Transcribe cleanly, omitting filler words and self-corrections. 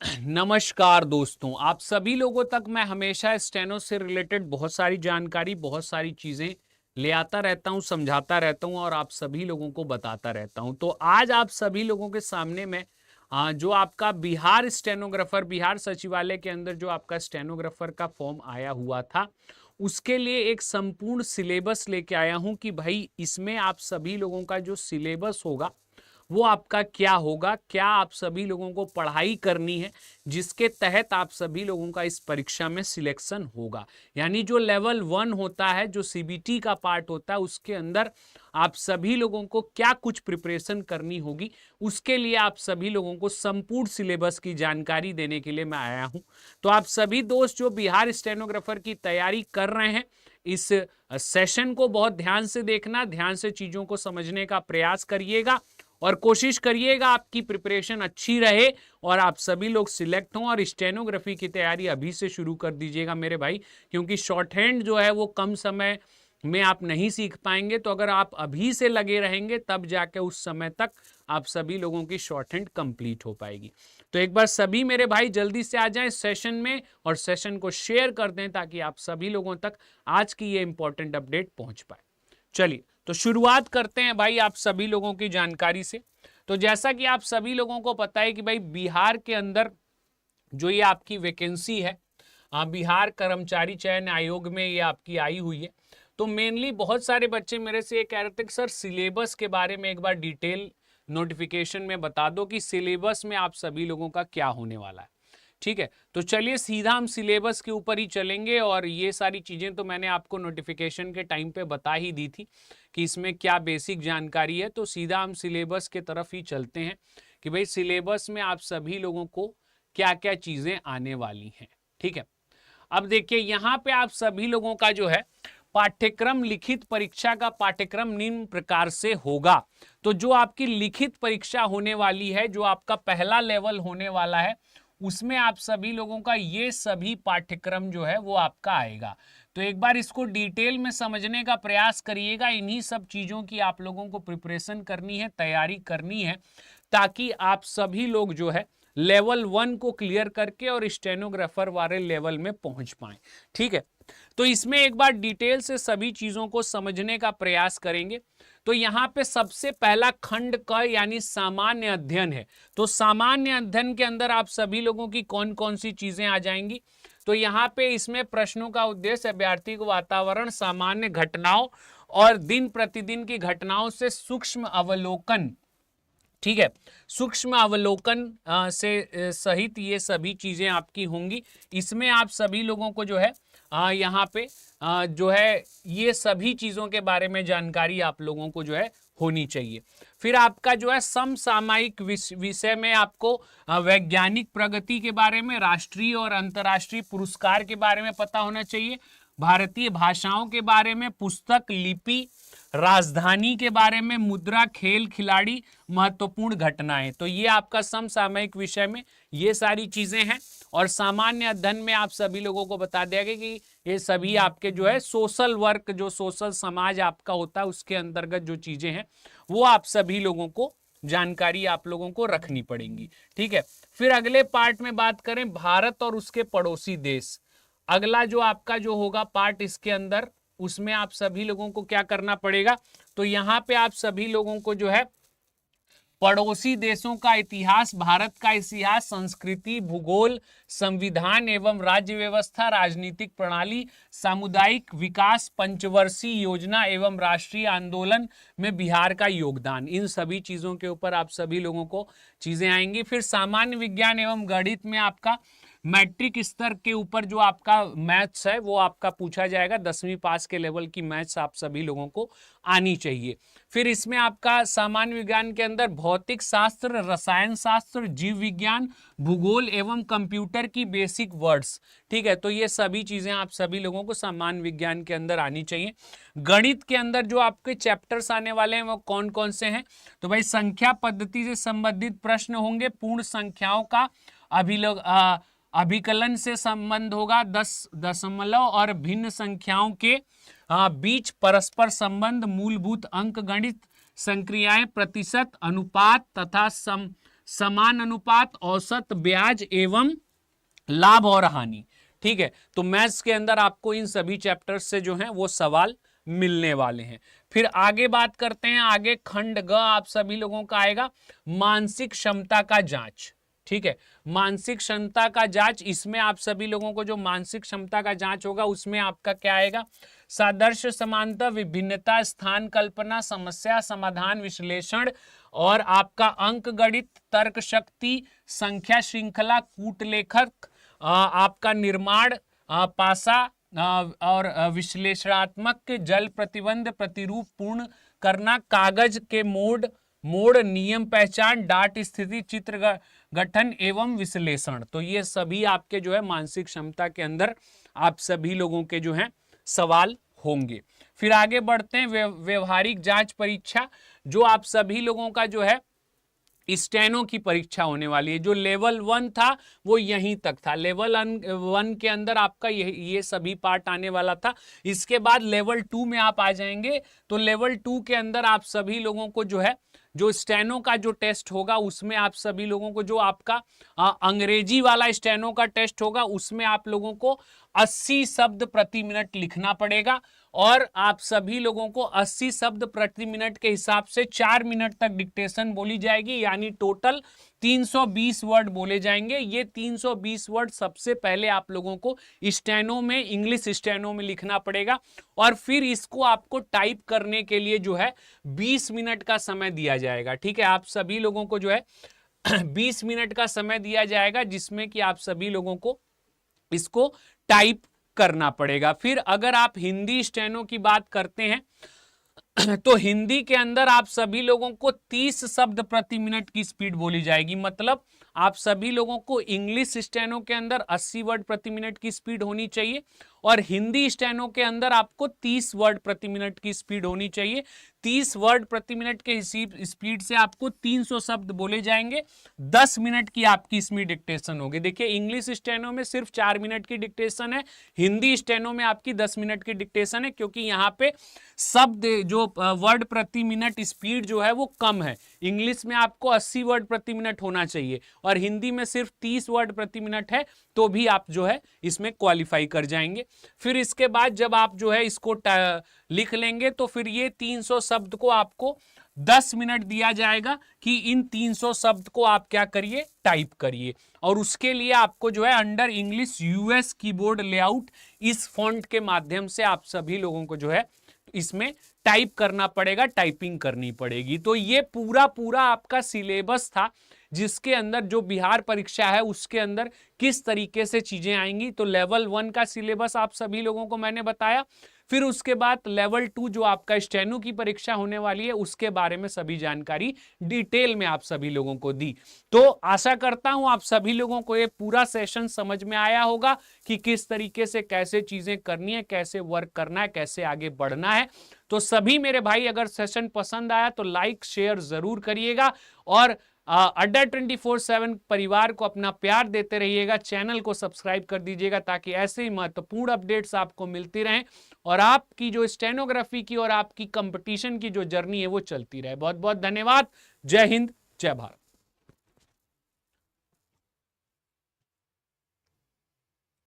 नमस्कार दोस्तों, आप सभी लोगों तक मैं हमेशा स्टेनो से रिलेटेड बहुत सारी जानकारी, बहुत सारी चीज़ें ले आता रहता हूं, समझाता रहता हूं और आप सभी लोगों को बताता रहता हूं। तो आज आप सभी लोगों के सामने मैं जो आपका बिहार स्टेनोग्राफर, बिहार सचिवालय के अंदर जो आपका स्टेनोग्राफर का फॉर्म आया हुआ था, उसके लिए एक संपूर्ण सिलेबस लेके आया हूं कि भाई इसमें आप सभी लोगों का जो सिलेबस होगा वो आपका क्या होगा, क्या आप सभी लोगों को पढ़ाई करनी है जिसके तहत आप सभी लोगों का इस परीक्षा में सिलेक्शन होगा। यानी जो लेवल 1 होता है, जो सीबीटी का पार्ट होता है, उसके अंदर आप सभी लोगों को क्या कुछ प्रिपरेशन करनी होगी, उसके लिए आप सभी लोगों को संपूर्ण सिलेबस की जानकारी देने के लिए मैं आया हूं। तो आप सभी दोस्त जो बिहार स्टेनोग्राफर की तैयारी कर रहे हैं, इस सेशन को बहुत ध्यान से देखना, ध्यान से चीजों को समझने का प्रयास करिएगा और कोशिश करिएगा आपकी प्रिपरेशन अच्छी रहे और आप सभी लोग सिलेक्ट हों। और स्टेनोग्राफी की तैयारी अभी से शुरू कर दीजिएगा मेरे भाई, क्योंकि शॉर्ट हैंड जो है वो कम समय में आप नहीं सीख पाएंगे। तो अगर आप अभी से लगे रहेंगे तब जाके उस समय तक आप सभी लोगों की शॉर्ट हैंड कंप्लीट हो पाएगी। तो एक बार सभी मेरे भाई जल्दी से आ जाएं सेशन में और सेशन को शेयर कर दें ताकि आप सभी लोगों तक आज की ये इंपॉर्टेंट अपडेट पहुंच पाए। चलिए तो शुरुआत करते हैं भाई आप सभी लोगों की जानकारी से। तो जैसा कि आप सभी लोगों को पता है कि भाई बिहार के अंदर जो ये आपकी वैकेंसी है, बिहार कर्मचारी चयन आयोग में ये आपकी आई हुई है। तो मेनली बहुत सारे बच्चे मेरे से ये कह रहे थे कि सर सिलेबस के बारे में एक बार डिटेल नोटिफिकेशन में बता दो कि सिलेबस में आप सभी लोगों का क्या होने वाला है। ठीक है, तो चलिए सीधा हम सिलेबस के ऊपर ही चलेंगे और ये सारी चीज़ें तो मैंने आपको नोटिफिकेशन के टाइम पे बता ही दी थी कि इसमें क्या बेसिक जानकारी है। तो सीधा हम सिलेबस के तरफ ही चलते हैं कि भाई सिलेबस में आप सभी लोगों को क्या क्या चीज़ें आने वाली हैं। ठीक है, अब देखिए यहाँ पे आप सभी लोगों का जो है पाठ्यक्रम, लिखित परीक्षा का पाठ्यक्रम निम्न प्रकार से होगा। तो जो आपकी लिखित परीक्षा होने वाली है, जो आपका पहला लेवल होने वाला है, उसमें आप सभी लोगों का ये सभी पाठ्यक्रम जो है वो आपका आएगा। तो एक बार इसको डिटेल में समझने का प्रयास करिएगा। इन्हीं सब चीज़ों की आप लोगों को प्रिपरेशन करनी है, तैयारी करनी है, ताकि आप सभी लोग जो है लेवल 1 को क्लियर करके और स्टेनोग्राफर वाले लेवल में पहुंच पाए। ठीक है, तो इसमें एक बार डिटेल से सभी चीज़ों को समझने का प्रयास करेंगे। तो यहाँ पे सबसे पहला खंड का यानी सामान्य अध्ययन है। तो सामान्य अध्ययन के अंदर आप सभी लोगों की कौन कौन सी चीजें आ जाएंगी। तो यहाँ पे इसमें प्रश्नों का उद्देश्य अभ्यर्थी को वातावरण, सामान्य घटनाओं और दिन प्रतिदिन की घटनाओं से सूक्ष्म अवलोकन, ठीक है, सूक्ष्म अवलोकन से सहित ये सभी चीजें आपकी होंगी। इसमें आप सभी लोगों को जो है यहाँ पे जो है ये सभी चीजों के बारे में जानकारी आप लोगों को जो है होनी चाहिए। फिर आपका जो है समसामयिक विषय में आपको वैज्ञानिक प्रगति के बारे में, राष्ट्रीय और अंतर्राष्ट्रीय पुरस्कार के बारे में पता होना चाहिए, भारतीय भाषाओं के बारे में, पुस्तक, लिपि, राजधानी के बारे में, मुद्रा, खेल, खिलाड़ी, महत्वपूर्ण घटनाएं। तो ये आपका समसामयिक विषय में ये सारी चीजें हैं। और सामान्य अध्ययन में आप सभी लोगों को बता दिया गया कि ये सभी आपके जो है सोशल वर्क, जो सोशल समाज आपका होता है, उसके अंतर्गत जो चीजें हैं वो आप सभी लोगों को जानकारी आप लोगों को रखनी पड़ेंगी। ठीक है, फिर अगले पार्ट में बात करें भारत और उसके पड़ोसी देश। अगला जो आपका जो होगा पार्ट इसके अंदर, उसमें आप सभी लोगों को क्या करना पड़ेगा। तो यहाँ पे आप सभी लोगों को जो है पड़ोसी देशों का इतिहास, भारत का इतिहास, संस्कृति, भूगोल, संविधान एवं राज्य व्यवस्था, राजनीतिक प्रणाली, सामुदायिक विकास, पंचवर्षीय योजना एवं राष्ट्रीय आंदोलन में बिहार का योगदान, इन सभी चीजों के ऊपर आप सभी लोगों को चीजें आएंगी। फिर सामान्य विज्ञान एवं गणित में आपका मैट्रिक स्तर के ऊपर जो आपका मैथ्स है वो आपका पूछा जाएगा। 10वीं पास के लेवल की मैथ्स आप सभी लोगों को आनी चाहिए। फिर इसमें आपका सामान्य विज्ञान के अंदर भौतिक शास्त्र, रसायन शास्त्र, जीव विज्ञान, भूगोल एवं कंप्यूटर की बेसिक वर्ड्स। ठीक है, तो ये सभी चीजें आप सभी लोगों को सामान्य विज्ञान के अंदर आनी चाहिए। गणित के अंदर जो आपके चैप्टर्स आने वाले हैं वो कौन कौन से हैं। तो भाई संख्या पद्धति से संबंधित प्रश्न होंगे, पूर्ण संख्याओं का अभिकलन से संबंध होगा, 10 दशमलव और भिन्न संख्याओं के बीच परस्पर संबंध, मूलभूत अंक गणित, संक्रियाएं, प्रतिशत, अनुपात तथा समान अनुपात, औसत ब्याज एवं लाभ और हानि। ठीक है, तो मैथ्स के अंदर आपको इन सभी चैप्टर्स से जो है वो सवाल मिलने वाले हैं। फिर आगे बात करते हैं, आगे खंड ग आप सभी लोगों का आएगा मानसिक क्षमता का जांच। ठीक है, मानसिक क्षमता का जांच, इसमें आप सभी लोगों को जो मानसिक क्षमता का जांच होगा उसमें आपका क्या आएगा, सादृश्य समानता, विभिन्नता, स्थान कल्पना, समस्या समाधान विश्लेषण, और आपका अंक गणित, तर्क शक्ति, संख्या श्रृंखला, कूटलेखक, आपका निर्माण, पासा, और विश्लेषणात्मक, जल प्रतिबंध, प्रतिरूप पूर्ण करना, कागज के मोड़, नियम पहचान, डाट स्थिति, चित्र गठन एवं विश्लेषण। तो ये सभी आपके जो है मानसिक क्षमता के अंदर आप सभी लोगों के जो है सवाल होंगे। फिर आगे बढ़ते हैं, व्यवहारिक जांच परीक्षा, जो आप सभी लोगों का जो है स्टेनो की परीक्षा होने वाली है। जो लेवल 1 था वो यहीं तक था, लेवल 1 के अंदर आपका ये सभी पार्ट आने वाला था। इसके बाद लेवल 2 में आप आ जाएंगे, तो लेवल 2 के अंदर आप सभी लोगों को जो है जो स्टेनो का जो टेस्ट होगा उसमें आप सभी लोगों को जो आपका अंग्रेजी वाला स्टेनो का टेस्ट होगा उसमें आप लोगों को 80 शब्द प्रति मिनट लिखना पड़ेगा, और आप सभी लोगों को 80 शब्द प्रति मिनट के हिसाब से 4 मिनट तक डिक्टेशन बोली जाएगी, यानी टोटल 320 वर्ड बोले जाएंगे। ये 320 वर्ड सबसे पहले आप लोगों को स्टेनो में, इंग्लिश स्टेनो में लिखना पड़ेगा, और फिर इसको आपको टाइप करने के लिए जो है 20 मिनट का समय दिया जाएगा। ठीक है, आप सभी लोगों को जो है 20 मिनट का समय दिया जाएगा, जिसमें कि आप सभी लोगों को इसको टाइप करना पड़ेगा। फिर अगर आप हिंदी स्टेनो की बात करते हैं तो हिंदी के अंदर आप सभी लोगों को 30 शब्द प्रति मिनट की स्पीड बोली जाएगी। मतलब आप सभी लोगों को इंग्लिश स्टेनो के अंदर 80 वर्ड प्रति मिनट की स्पीड होनी चाहिए, और हिंदी स्टेनो के अंदर आपको 30 वर्ड प्रति मिनट की स्पीड होनी चाहिए। 30 वर्ड प्रति मिनट के स्पीड से आपको 300 शब्द बोले जाएंगे। 10 मिनट की आपकी इसमें डिक्टेशन होगी। देखिए, इंग्लिश स्टेनो में सिर्फ 4 मिनट की डिक्टेशन है, हिंदी स्टेनो में आपकी 10 मिनट की डिक्टेशन है, क्योंकि यहाँ पे शब्द जो वर्ड प्रति मिनट स्पीड जो है वो कम है। इंग्लिश में आपको 80 वर्ड प्रति मिनट होना चाहिए, और हिंदी में सिर्फ 30 वर्ड प्रति मिनट है, तो भी आप जो है इसमें क्वालिफाई कर जाएंगे। फिर इसके बाद जब आप जो है इसको लिख लेंगे, तो फिर ये 300 शब्द को आपको 10 मिनट दिया जाएगा कि इन 300 शब्द को आप क्या करिए, टाइप करिए। और उसके लिए आपको जो है under English US keyboard layout इस फॉन्ट के माध्यम से आप सभी लोगों को जो है इसमें टाइप करना पड़ेगा, टाइपिंग करनी पड़ेगी। तो ये पूरा आपका सिलेबस था, जिसके अंदर जो बिहार परीक्षा है उसके अंदर किस तरीके से चीजें आएंगी। तो लेवल 1 का सिलेबस आप सभी लोगों को मैंने बताया। फिर उसके बाद लेवल 2 जो आपका स्टेनो की परीक्षा होने वाली है उसके बारे में सभी जानकारी डिटेल में आप सभी लोगों को दी। तो आशा करता हूं आप सभी लोगों को ये पूरा सेशन समझ में आया होगा कि किस तरीके से कैसे चीजें करनी है, कैसे वर्क करना है, कैसे आगे बढ़ना है। तो सभी मेरे भाई अगर सेशन पसंद आया तो लाइक शेयर जरूर करिएगा, और अड्डा 24/7 परिवार को अपना प्यार देते रहिएगा। चैनल को सब्सक्राइब कर दीजिएगा ताकि ऐसे ही महत्वपूर्ण अपडेट्स आपको मिलती रहें, और आपकी जो स्टेनोग्राफी की और आपकी कंपटीशन की जो जर्नी है वो चलती रहे। बहुत बहुत धन्यवाद। जय हिंद, जय भारत।